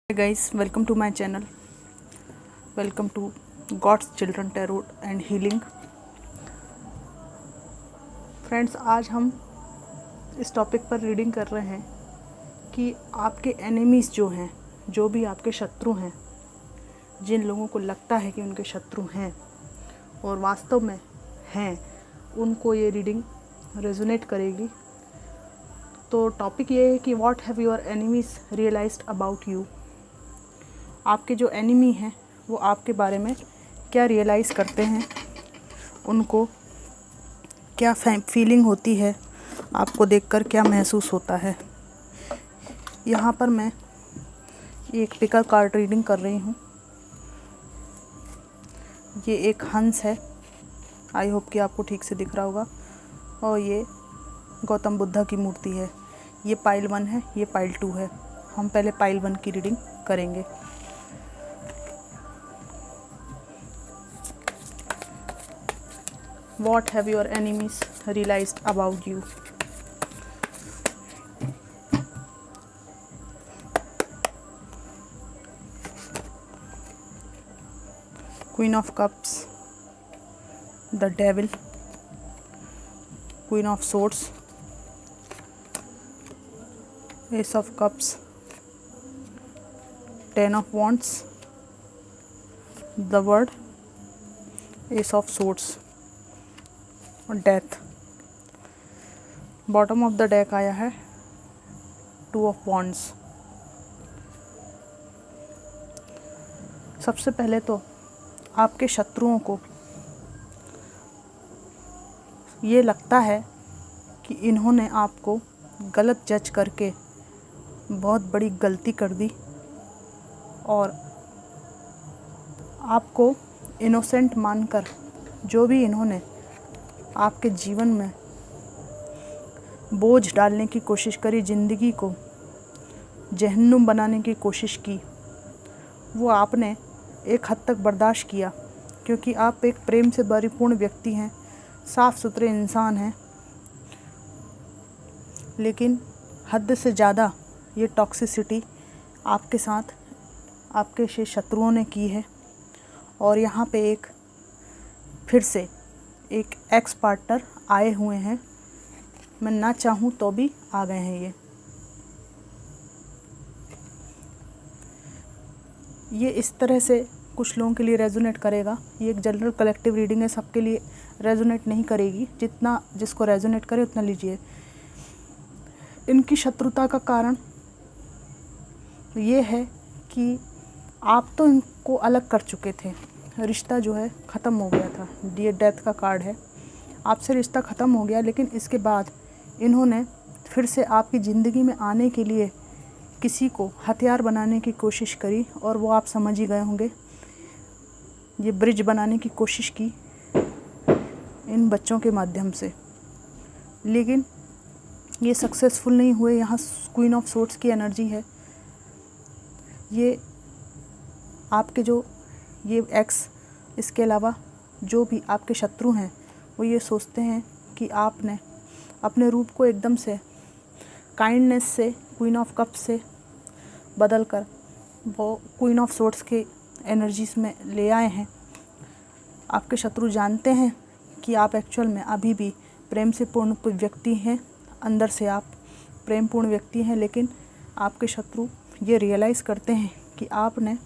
Hey guys, welcome to my channel. Welcome to God's Children Tarot and Healing. Friends, आज हम इस topic पर reading कर रहे हैं कि आपके एनिमीज़ जो हैं, जो भी आपके शत्रु हैं, जिन लोगों को लगता है कि उनके शत्रु हैं और वास्तव में हैं, उनको ये रीडिंग रेजोनेट करेगी। तो टॉपिक ये है कि what have your enemies realised about you. आपके जो एनिमी हैं वो आपके बारे में क्या रियलाइज़ करते हैं, उनको क्या फीलिंग होती है, आपको देखकर क्या महसूस होता है। यहाँ पर मैं एक पिकर कार्ड रीडिंग कर रही हूँ। ये एक हंस है, आई होप कि आपको ठीक से दिख रहा होगा, और ये गौतम बुद्धा की मूर्ति है। ये पाइल 1 है, ये पाइल 2 है। हम पहले पाइल 1 की रीडिंग करेंगे। What have your enemies realized about you? Queen of Cups, the Devil, Queen of Swords, Ace of Cups, Ten of Wands, the World, Ace of Swords और death. Bottom of the deck आया है 2 of wands. सबसे पहले तो आपके शत्रुओं को ये लगता है कि इन्होंने आपको गलत जज करके बहुत बड़ी गलती कर दी और आपको इनोसेंट मानकर जो भी इन्होंने आपके जीवन में बोझ डालने की कोशिश करी, ज़िंदगी को जहन्नुम बनाने की कोशिश की, वो आपने एक हद तक बर्दाश्त किया, क्योंकि आप एक प्रेम से परिपूर्ण व्यक्ति हैं, साफ़ सुथरे इंसान हैं। लेकिन हद से ज़्यादा ये टॉक्सिसिटी आपके साथ आपके से शत्रुओं ने की है। और यहाँ पे एक फिर से एक एक्स पार्टनर आए हुए हैं। मैं ना चाहूँ तो भी आ गए हैं। ये इस तरह से कुछ लोगों के लिए रेजोनेट करेगा। ये एक जनरल कलेक्टिव रीडिंग है, सबके लिए रेजोनेट नहीं करेगी। जितना जिसको रेजोनेट करे उतना लीजिए। इनकी शत्रुता का कारण ये है कि आप तो इनको अलग कर चुके थे, रिश्ता जो है ख़त्म हो गया था। ये डेथ का कार्ड है, आपसे रिश्ता ख़त्म हो गया। लेकिन इसके बाद इन्होंने फिर से आपकी ज़िंदगी में आने के लिए किसी को हथियार बनाने की कोशिश करी, और वो आप समझ ही गए होंगे। ये ब्रिज बनाने की कोशिश की इन बच्चों के माध्यम से, लेकिन ये सक्सेसफुल नहीं हुए। यहाँ क्वीन ऑफ सोर्ड्स की एनर्जी है। ये आपके जो ये एक्स, इसके अलावा जो भी आपके शत्रु हैं, वो ये सोचते हैं कि आपने अपने रूप को एकदम से काइंडनेस से क्वीन ऑफ कप्स से बदलकर वो क्वीन ऑफ सोर्ड्स के एनर्जीज में ले आए हैं। आपके शत्रु जानते हैं कि आप एक्चुअल में अभी भी प्रेम से पूर्ण व्यक्ति हैं, अंदर से आप प्रेमपूर्ण व्यक्ति हैं। लेकिन आपके शत्रु ये रियलाइज़ करते हैं कि आपने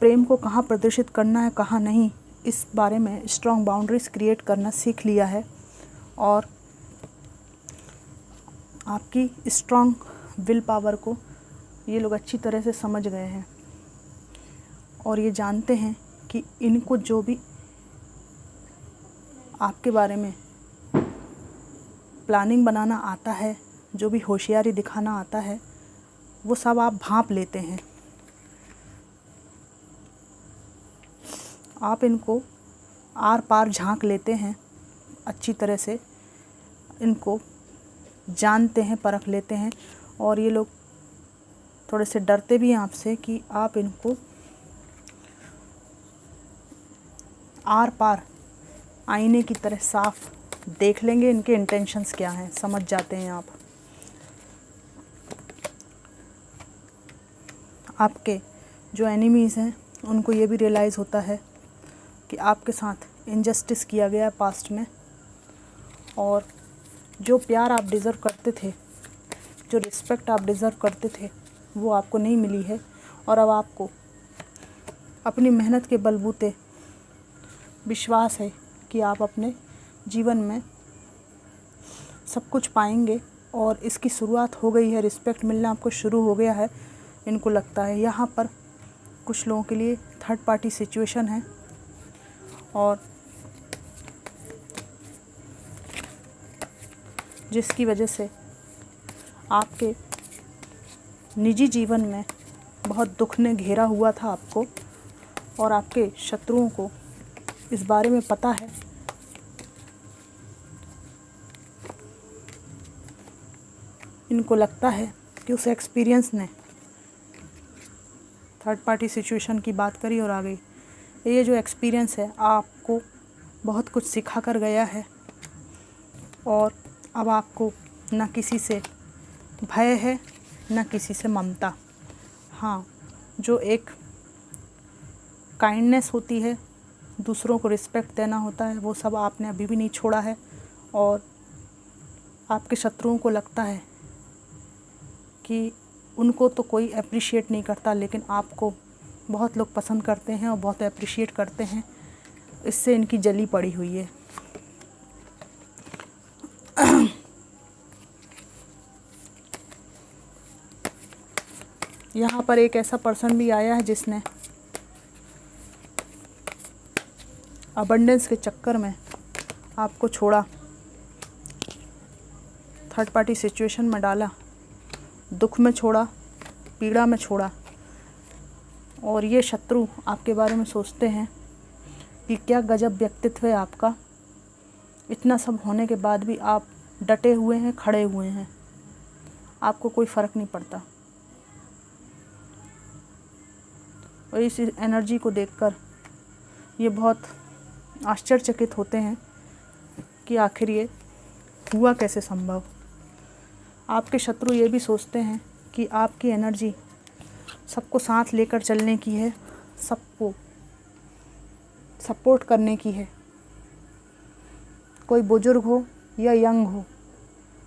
प्रेम को कहाँ प्रदर्शित करना है, कहाँ नहीं, इस बारे में स्ट्रॉन्ग बाउंड्रीज क्रिएट करना सीख लिया है। और आपकी स्ट्रॉन्ग विल पावर को ये लोग अच्छी तरह से समझ गए हैं, और ये जानते हैं कि इनको जो भी आपके बारे में प्लानिंग बनाना आता है, जो भी होशियारी दिखाना आता है, वो सब आप भांप लेते हैं। आप इनको आर पार झांक लेते हैं, अच्छी तरह से इनको जानते हैं, परख लेते हैं। और ये लोग थोड़े से डरते भी हैं आपसे कि आप इनको आर पार आईने की तरह साफ देख लेंगे। इनके इंटेंशंस क्या हैं समझ जाते हैं आप। आपके जो एनिमीज़ हैं उनको ये भी रियलाइज़ होता है कि आपके साथ इनजस्टिस किया गया है पास्ट में, और जो प्यार आप डिज़र्व करते थे, जो रिस्पेक्ट आप डिज़र्व करते थे, वो आपको नहीं मिली है। और अब आपको अपनी मेहनत के बलबूते विश्वास है कि आप अपने जीवन में सब कुछ पाएंगे, और इसकी शुरुआत हो गई है। रिस्पेक्ट मिलना आपको शुरू हो गया है, इनको लगता है। यहाँ पर कुछ लोगों के लिए थर्ड पार्टी सिचुएशन है, और जिसकी वजह से आपके निजी जीवन में बहुत दुख ने घेरा हुआ था आपको, और आपके शत्रुओं को इस बारे में पता है। इनको लगता है कि उस एक्सपीरियंस ने, थर्ड पार्टी सिचुएशन की बात करी और आ गई, ये जो एक्सपीरियंस है आपको बहुत कुछ सिखा कर गया है, और अब आपको ना किसी से भय है, ना किसी से ममता। हाँ, जो एक काइंडनेस होती है, दूसरों को रिस्पेक्ट देना होता है, वो सब आपने अभी भी नहीं छोड़ा है। और आपके शत्रुओं को लगता है कि उनको तो कोई अप्रिशिएट नहीं करता, लेकिन आपको बहुत लोग पसंद करते हैं और बहुत अप्रिशिएट करते हैं। इससे इनकी जली पड़ी हुई है। यहाँ पर एक ऐसा पर्सन भी आया है जिसने अबंडेंस के चक्कर में आपको छोड़ा, थर्ड पार्टी सिचुएशन में डाला, दुख में छोड़ा, पीड़ा में छोड़ा। और ये शत्रु आपके बारे में सोचते हैं कि क्या गजब व्यक्तित्व है आपका, इतना सब होने के बाद भी आप डटे हुए हैं, खड़े हुए हैं, आपको कोई फ़र्क नहीं पड़ता। और इस एनर्जी को देखकर ये बहुत आश्चर्यचकित होते हैं कि आखिर ये हुआ कैसे संभव। आपके शत्रु ये भी सोचते हैं कि आपकी एनर्जी सबको साथ लेकर चलने की है, सबको सपोर्ट करने की है। कोई बुजुर्ग हो या यंग हो,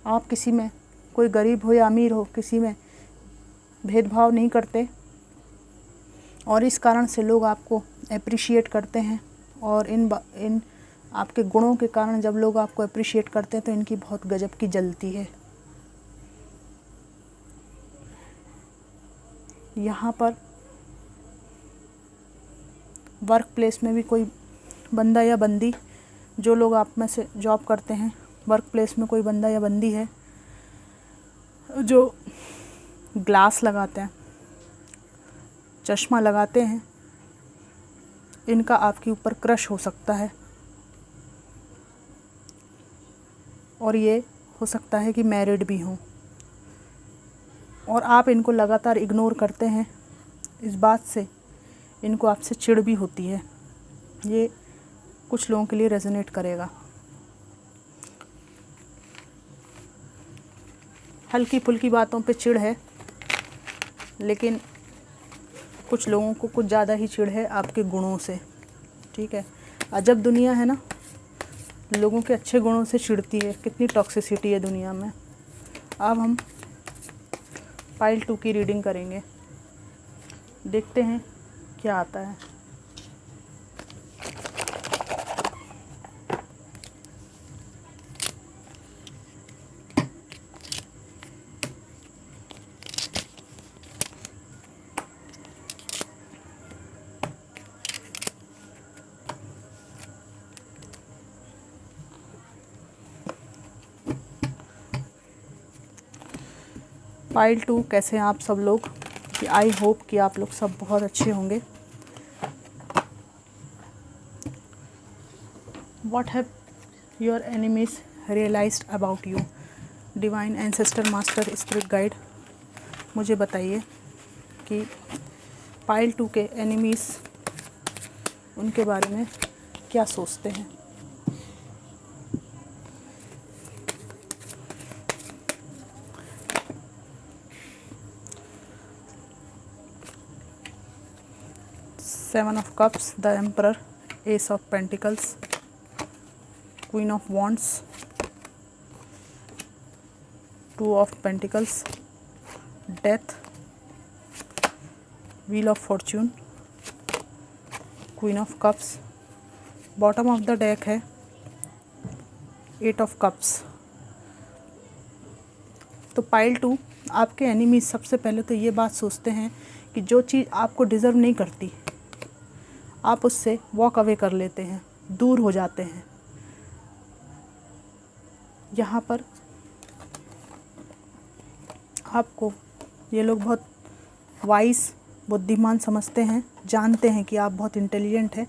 आप किसी में, कोई गरीब हो या अमीर हो, किसी में भेदभाव नहीं करते, और इस कारण से लोग आपको अप्रिशिएट करते हैं। और इन आपके गुणों के कारण जब लोग आपको अप्रिशिएट करते हैं तो इनकी बहुत गजब की जलती है। यहाँ पर वर्क प्लेस में भी कोई बंदा या बंदी, जो लोग आप में से जॉब करते हैं, वर्क प्लेस में कोई बंदा या बंदी है जो ग्लास लगाते हैं, चश्मा लगाते हैं, इनका आपके ऊपर क्रश हो सकता है। और ये हो सकता है कि मैरिड भी हों, और आप इनको लगातार इग्नोर करते हैं। इस बात से इनको आपसे चिढ़ भी होती है। ये कुछ लोगों के लिए रेजोनेट करेगा। हल्की फुल्की बातों पे चिढ़ है, लेकिन कुछ लोगों को कुछ ज़्यादा ही चिढ़ है आपके गुणों से। ठीक है, अजब दुनिया है ना, लोगों के अच्छे गुणों से चिढ़ती है। कितनी टॉक्सिसिटी है दुनिया में। अब हम पाइल 2 की रीडिंग करेंगे, देखते हैं क्या आता है। पाइल 2, कैसे हैं आप सब लोग? आई होप कि आप लोग सब बहुत अच्छे होंगे। What have your enemies realized about you? Divine ancestor master spirit guide, मुझे बताइए कि पाइल 2 के एनिमीज़ उनके बारे में क्या सोचते हैं। 7 of Cups, the Emperor, Ace of Pentacles, Queen of Wands, 2 of Pentacles, Death, Wheel of Fortune, Queen of Cups. Bottom of the deck है 8 of Cups। तो पाइल 2, आपके एनिमीज सबसे पहले तो ये बात सोचते हैं कि जो चीज़ आपको डिज़र्व नहीं करती आप उससे वॉक अवे कर लेते हैं, दूर हो जाते हैं। यहाँ पर आपको ये लोग बहुत वाइस, बुद्धिमान समझते हैं, जानते हैं कि आप बहुत इंटेलिजेंट हैं।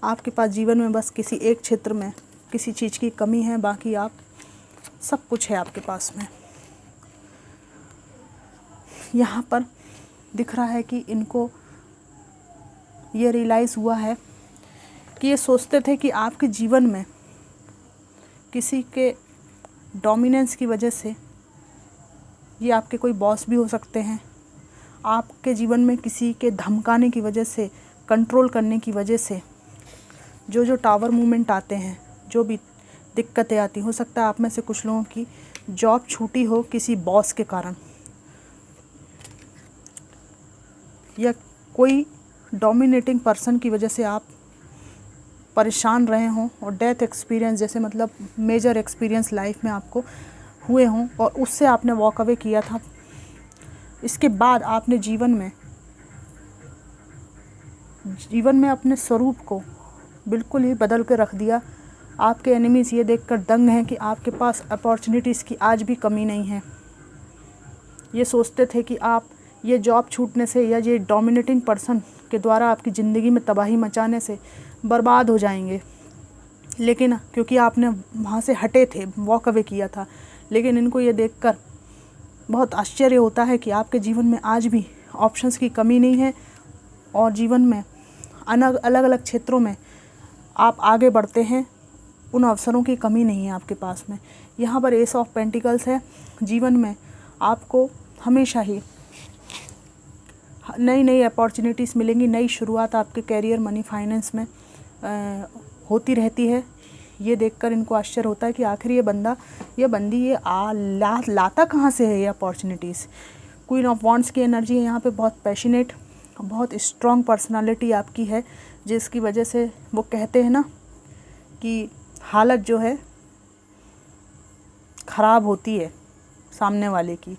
आपके पास जीवन में बस किसी एक क्षेत्र में किसी चीज़ की कमी है, बाकी आप सब कुछ है आपके पास में। यहाँ पर दिख रहा है कि इनको ये रियलाइज़ हुआ है कि ये सोचते थे कि आपके जीवन में किसी के डोमिनेंस की वजह से, ये आपके कोई बॉस भी हो सकते हैं, आपके जीवन में किसी के धमकाने की वजह से, कंट्रोल करने की वजह से जो टावर मूवमेंट आते हैं, जो भी दिक्कतें आती, हो सकता है आप में से कुछ लोगों की जॉब छूटी हो किसी बॉस के कारण, या कोई डोमिनेटिंग पर्सन की वजह से आप परेशान रहे हों और डेथ एक्सपीरियंस जैसे मतलब मेजर एक्सपीरियंस लाइफ में आपको हुए हों और उससे आपने वॉक अवे किया था। इसके बाद आपने जीवन में अपने स्वरूप को बिल्कुल ही बदल के रख दिया। आपके एनिमीज़ ये देखकर दंग हैं कि आपके पास अपॉर्चुनिटीज़ की आज भी कमी नहीं है। ये सोचते थे कि आप ये जॉब छूटने से या ये डोमिनेटिंग पर्सन के द्वारा आपकी ज़िंदगी में तबाही मचाने से बर्बाद हो जाएंगे, लेकिन क्योंकि आपने वहाँ से हटे थे, वॉक अवे किया था। लेकिन इनको ये देखकर बहुत आश्चर्य होता है कि आपके जीवन में आज भी ऑप्शंस की कमी नहीं है और जीवन में अलग अलग क्षेत्रों में आप आगे बढ़ते हैं, उन अवसरों की कमी नहीं है आपके पास में। यहाँ पर एस ऑफ पेंटिकल्स है। जीवन में आपको हमेशा ही नई नई अपॉर्चुनिटीज़ मिलेंगी, नई शुरुआत आपके कैरियर, मनी, फाइनेंस में होती रहती है। ये देखकर इनको आश्चर्य होता है कि आखिर ये बंदी ये लाता कहाँ से है ये अपॉर्चुनिटीज़। क्वीन ऑफ वॉन्ड्स की एनर्जी है यहाँ पे, बहुत पैशनेट, बहुत स्ट्रॉन्ग पर्सनालिटी आपकी है, जिसकी वजह से वो कहते हैं ना कि हालत जो है ख़राब होती है सामने वाले की।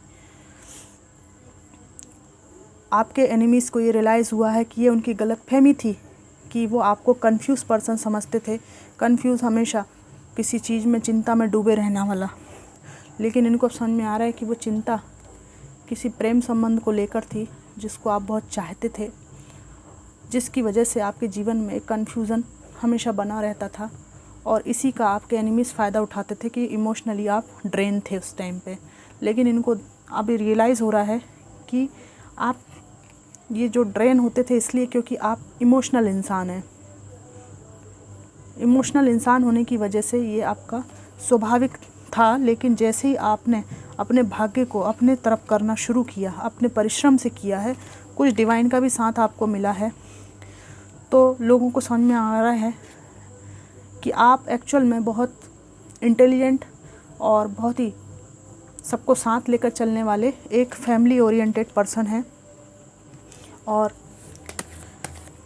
आपके एनिमीज़ को ये रियलाइज़ हुआ है कि ये उनकी गलतफहमी थी कि वो आपको कंफ्यूज पर्सन समझते थे, कंफ्यूज, हमेशा किसी चीज़ में चिंता में डूबे रहने वाला। लेकिन इनको समझ में आ रहा है कि वो चिंता किसी प्रेम संबंध को लेकर थी जिसको आप बहुत चाहते थे, जिसकी वजह से आपके जीवन में एक कन्फ्यूज़न हमेशा बना रहता था और इसी का आपके एनिमीज़ फ़ायदा उठाते थे कि इमोशनली आप ड्रेन थे उस टाइम पे। लेकिन इनको अभी रियलाइज़ हो रहा है कि आप ये जो ड्रेन होते थे इसलिए क्योंकि आप इमोशनल इंसान हैं। इमोशनल इंसान होने की वजह से ये आपका स्वाभाविक था, लेकिन जैसे ही आपने अपने भाग्य को अपने तरफ करना शुरू किया, अपने परिश्रम से किया है, कुछ डिवाइन का भी साथ आपको मिला है, तो लोगों को समझ में आ रहा है कि आप एक्चुअल में बहुत इंटेलिजेंट और बहुत ही सबको साथ लेकर चलने वाले एक फैमिली ओरिएंटेड पर्सन हैं। और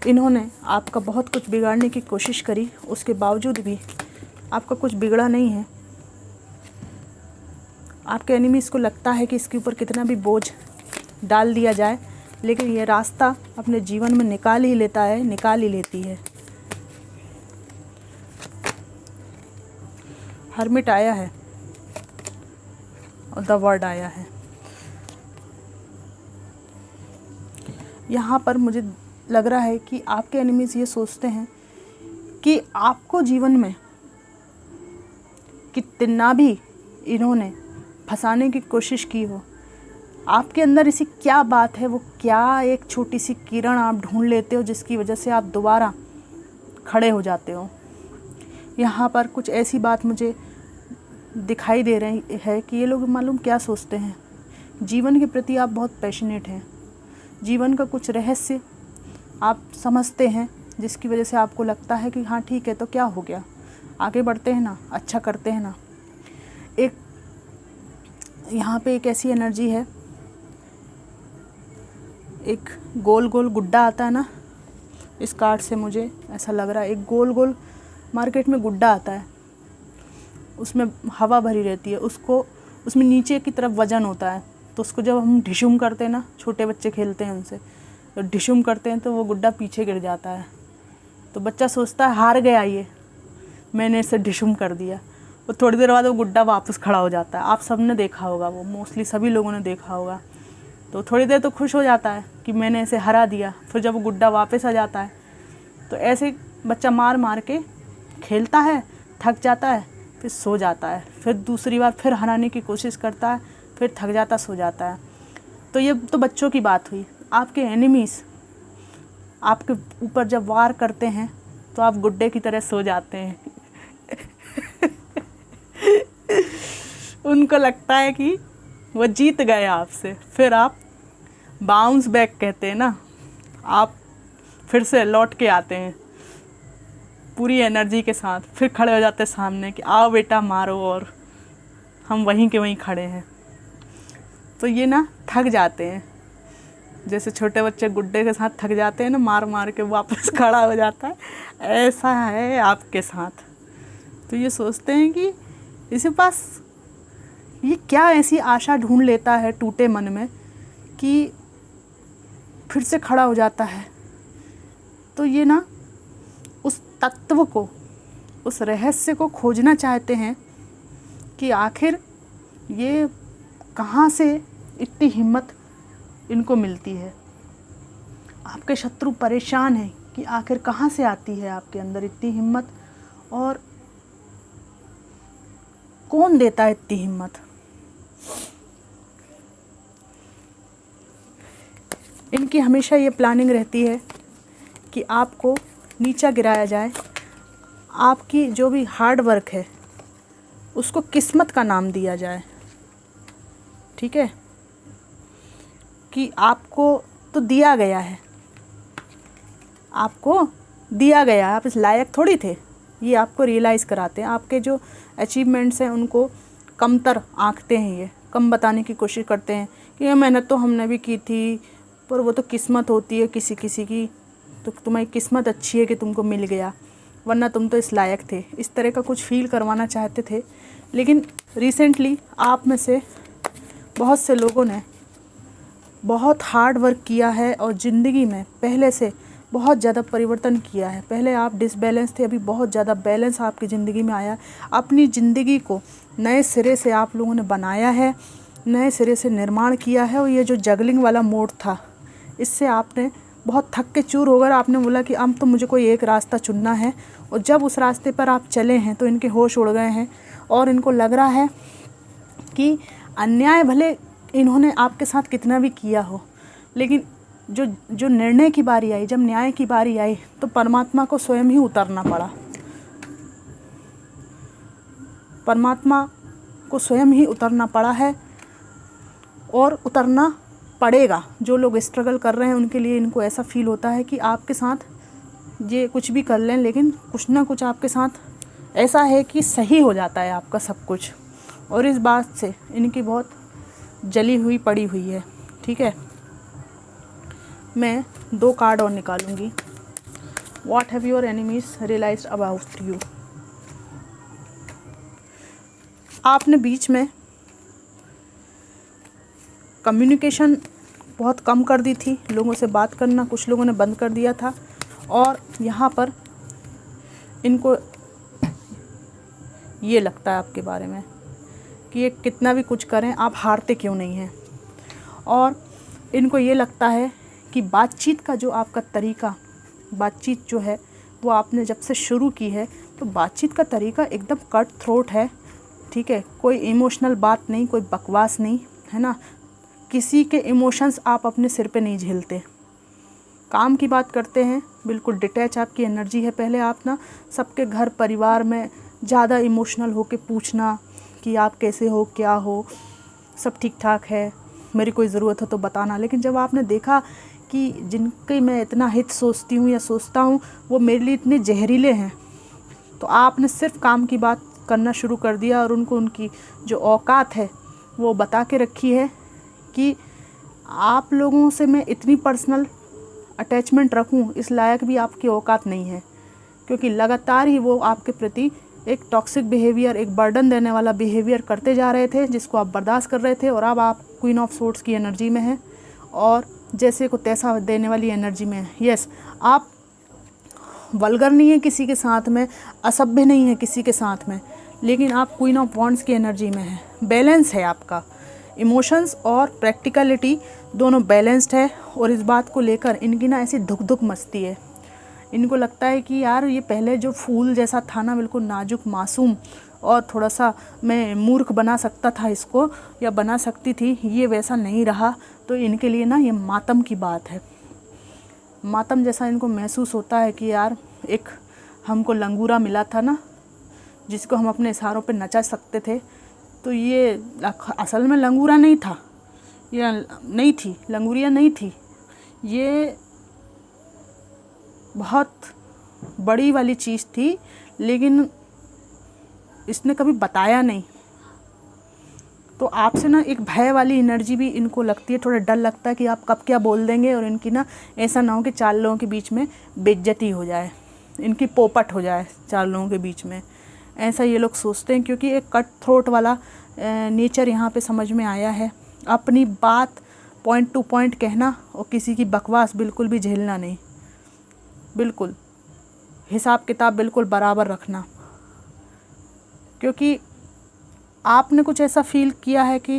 इन्होंने आपका बहुत कुछ बिगाड़ने की कोशिश करी, उसके बावजूद भी आपका कुछ बिगड़ा नहीं है। आपके एनिमीज़ को लगता है कि इसके ऊपर कितना भी बोझ डाल दिया जाए, लेकिन ये रास्ता अपने जीवन में निकाल ही लेती है। हर्मिट आया है और द वर्ड आया है। यहाँ पर मुझे लग रहा है कि आपके एनिमीज़ ये सोचते हैं कि आपको जीवन में कितना भी इन्होंने फंसाने की कोशिश की हो, आपके अंदर ऐसी क्या बात है, वो क्या एक छोटी सी किरण आप ढूंढ लेते हो जिसकी वजह से आप दोबारा खड़े हो जाते हो। यहाँ पर कुछ ऐसी बात मुझे दिखाई दे रही है कि ये लोग मालूम क्या सोचते हैं, जीवन के प्रति आप बहुत पैशनेट हैं। जीवन का कुछ रहस्य आप समझते हैं, जिसकी वजह से आपको लगता है कि हाँ ठीक है तो क्या हो गया, आगे बढ़ते हैं ना, अच्छा करते हैं ना। एक यहाँ पे एक ऐसी एनर्जी है, एक गोल गोल गुड्डा आता है ना, इस कार्ड से मुझे ऐसा लग रहा है, एक गोल गोल मार्केट में गुड्डा आता है, उसमें हवा भरी रहती है, उसको उसमें नीचे की तरफ वज़न होता है, तो उसको जब हम ढिशुम करते हैं ना, छोटे बच्चे खेलते हैं उनसे, तो ढिशुम करते हैं तो वो गुड्डा पीछे गिर जाता है, तो बच्चा सोचता है हार गया ये, मैंने इसे ढिशुम कर दिया। वो थोड़ी देर बाद वो गुड्डा वापस खड़ा हो जाता है। आप सब ने देखा होगा, वो मोस्टली सभी लोगों ने देखा होगा। तो थोड़ी देर तो खुश हो जाता है कि मैंने इसे हरा दिया, फिर जब वो गुड्डा वापस आ जाता है तो ऐसे बच्चा मार मार के खेलता है, थक जाता है, फिर सो जाता है, फिर दूसरी बार फिर हराने की कोशिश करता है, फिर थक जाता, सो जाता है। तो ये तो बच्चों की बात हुई। आपके एनिमीज़ आपके ऊपर जब वार करते हैं तो आप गुड्डे की तरह सो जाते हैं। उनको लगता है कि वो जीत गए आपसे, फिर आप बाउंस बैक कहते हैं ना, आप फिर से लौट के आते हैं पूरी एनर्जी के साथ, फिर खड़े हो जाते हैं सामने कि आओ बेटा मारो, और हम वहीं के वहीं खड़े हैं। तो ये ना थक जाते हैं, जैसे छोटे बच्चे गुड्डे के साथ थक जाते हैं ना, मार मार के वापस खड़ा हो जाता है, ऐसा है आपके साथ। तो ये सोचते हैं कि इसके पास ये क्या ऐसी आशा ढूंढ लेता है टूटे मन में कि फिर से खड़ा हो जाता है। तो ये ना उस तत्व को, उस रहस्य को खोजना चाहते हैं कि आखिर ये कहाँ से इतनी हिम्मत इनको मिलती है। आपके शत्रु परेशान हैं कि आखिर कहाँ से आती है आपके अंदर इतनी हिम्मत, और कौन देता है इतनी हिम्मत। इनकी हमेशा ये प्लानिंग रहती है कि आपको नीचा गिराया जाए, आपकी जो भी हार्ड वर्क है उसको किस्मत का नाम दिया जाए। ठीक है, कि आपको तो दिया गया है, आपको दिया गया है, आप इस लायक थोड़ी थे। ये आपको रियलाइज़ कराते हैं, आपके जो अचीवमेंट्स हैं उनको कमतर आंकते हैं, ये कम बताने की कोशिश करते हैं कि ये मेहनत तो हमने भी की थी, पर वो तो किस्मत होती है किसी किसी की, तो तुम्हारी किस्मत अच्छी है कि तुमको मिल गया, वरना तुम तो इस लायक थे। इस तरह का कुछ फील करवाना चाहते थे। लेकिन रिसेंटली आप में से बहुत से लोगों ने बहुत हार्ड वर्क किया है और ज़िंदगी में पहले से बहुत ज़्यादा परिवर्तन किया है। पहले आप डिसबैलेंस थे, अभी बहुत ज़्यादा बैलेंस आपकी ज़िंदगी में आया। अपनी ज़िंदगी को नए सिरे से आप लोगों ने बनाया है, नए सिरे से निर्माण किया है। और ये जो जगलिंग वाला मोड था, इससे आपने बहुत थक के चूर होकर आपने बोला कि अब तो मुझे कोई एक रास्ता चुनना है। और जब उस रास्ते पर आप चले हैं तो इनके होश उड़ गए हैं और इनको लग रहा है कि अन्याय भले इन्होंने आपके साथ कितना भी किया हो, लेकिन जो निर्णय की बारी आई, जब न्याय की बारी आई, तो परमात्मा को स्वयं ही उतरना पड़ा। परमात्मा को स्वयं ही उतरना पड़ा है और उतरना पड़ेगा। जो लोग स्ट्रगल कर रहे हैं उनके लिए इनको ऐसा फील होता है कि आपके साथ ये कुछ भी कर लें, लेकिन कुछ ना कुछ आपके साथ ऐसा है कि सही हो जाता है आपका सब कुछ। और इस बात से इनकी बहुत जली हुई पड़ी हुई है। ठीक है, मैं 2 कार्ड और निकालूंगी। What have your enemies realised about you. आपने बीच में कम्युनिकेशन बहुत कम कर दी थी, लोगों से बात करना कुछ लोगों ने बंद कर दिया था, और यहाँ पर इनको ये लगता है आपके बारे में कि ये कितना भी कुछ करें आप हारते क्यों नहीं हैं। और इनको ये लगता है कि बातचीत का जो आपका तरीका, बातचीत जो है वो आपने जब से शुरू की है तो बातचीत का तरीका एकदम कट थ्रोट है। ठीक है, कोई इमोशनल बात नहीं, कोई बकवास नहीं, है ना। किसी के इमोशंस आप अपने सिर पे नहीं झेलते। काम की बात करते हैं, बिल्कुल डिटैच आपकी एनर्जी है। पहले आप ना सबके घर परिवार में ज़्यादा इमोशनल होके पूछना कि आप कैसे हो, क्या हो, सब ठीक ठाक है, मेरी कोई ज़रूरत हो तो बताना। लेकिन जब आपने देखा कि जिनके मैं इतना हित सोचती हूँ या सोचता हूँ वो मेरे लिए इतने जहरीले हैं। तो आपने सिर्फ काम की बात करना शुरू कर दिया और उनको उनकी जो औकात है वो बता के रखी है कि आप लोगों से मैं इतनी पर्सनल अटैचमेंट रखूं, इस लायक भी आपकी औकात नहीं है। क्योंकि लगातार ही वो आपके प्रति एक टॉक्सिक बिहेवियर, एक बर्डन देने वाला बिहेवियर करते जा रहे थे, जिसको आप बर्दाश्त कर रहे थे। और अब आप क्वीन ऑफ सोर्ड्स की एनर्जी में हैं और जैसे को तैसा देने वाली एनर्जी में हैं। यस, आप वल्गर नहीं है किसी के साथ में, असभ्य नहीं है किसी के साथ में, लेकिन आप क्वीन ऑफ वॉन्ड्स की एनर्जी में हैं। बैलेंस है आपका, इमोशंस और प्रैक्टिकलिटी दोनों बैलेंस्ड है। और इस बात को लेकर इनकी ना ऐसी धुक धुक मचती है। इनको लगता है कि यार ये पहले जो फूल जैसा था ना, बिल्कुल नाजुक मासूम, और थोड़ा सा मैं मूर्ख बना सकता था इसको या बना सकती थी, ये वैसा नहीं रहा। तो इनके लिए ना ये मातम की बात है। मातम जैसा इनको महसूस होता है कि यार एक हमको लंगूरा मिला था ना, जिसको हम अपने इशारों पे नचा सकते थे। तो ये असल में लंगूरा नहीं था, या नहीं थी, लंगूरिया नहीं थी, ये बहुत बड़ी वाली चीज़ थी, लेकिन इसने कभी बताया नहीं। तो आपसे ना एक भय वाली एनर्जी भी इनको लगती है, थोड़ा डर लगता है कि आप कब क्या बोल देंगे और इनकी ना ऐसा ना हो कि 4 लोगों के बीच में बेइज्जती हो जाए, इनकी पोपट हो जाए 4 लोगों के बीच में। ऐसा ये लोग सोचते हैं, क्योंकि एक कट थ्रोट वाला नेचर यहाँ पे समझ में आया है। अपनी बात पॉइंट टू पॉइंट कहना और किसी की बकवास बिल्कुल भी झेलना नहीं, बिल्कुल हिसाब किताब बिल्कुल बराबर रखना। क्योंकि आपने कुछ ऐसा फील किया है कि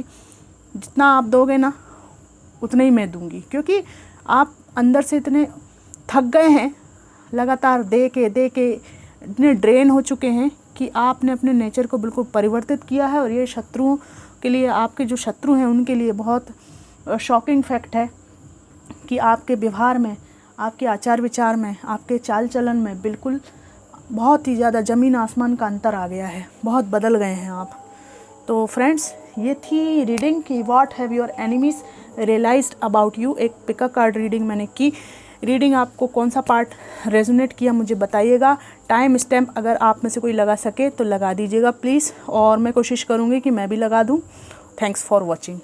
जितना आप दोगे ना उतना ही मैं दूंगी, क्योंकि आप अंदर से इतने थक गए हैं, लगातार दे के इतने ड्रेन हो चुके हैं कि आपने अपने नेचर को बिल्कुल परिवर्तित किया है। और ये शत्रुओं के लिए, आपके जो शत्रु हैं उनके लिए बहुत शॉकिंग फैक्ट है कि आपके व्यवहार में, आपके आचार विचार में, आपके चाल चलन में बिल्कुल बहुत ही ज़्यादा ज़मीन आसमान का अंतर आ गया है, बहुत बदल गए हैं आप। तो फ्रेंड्स, ये थी रीडिंग कि what have your enemies realised about you. एक पिका कार्ड रीडिंग मैंने की। रीडिंग आपको कौन सा पार्ट रेजोनेट किया मुझे बताइएगा। टाइम स्टैम्प अगर आप में से कोई लगा सके तो लगा दीजिएगा प्लीज़, और मैं कोशिश करूँगी कि मैं भी लगा दूँ। Thanks for watching.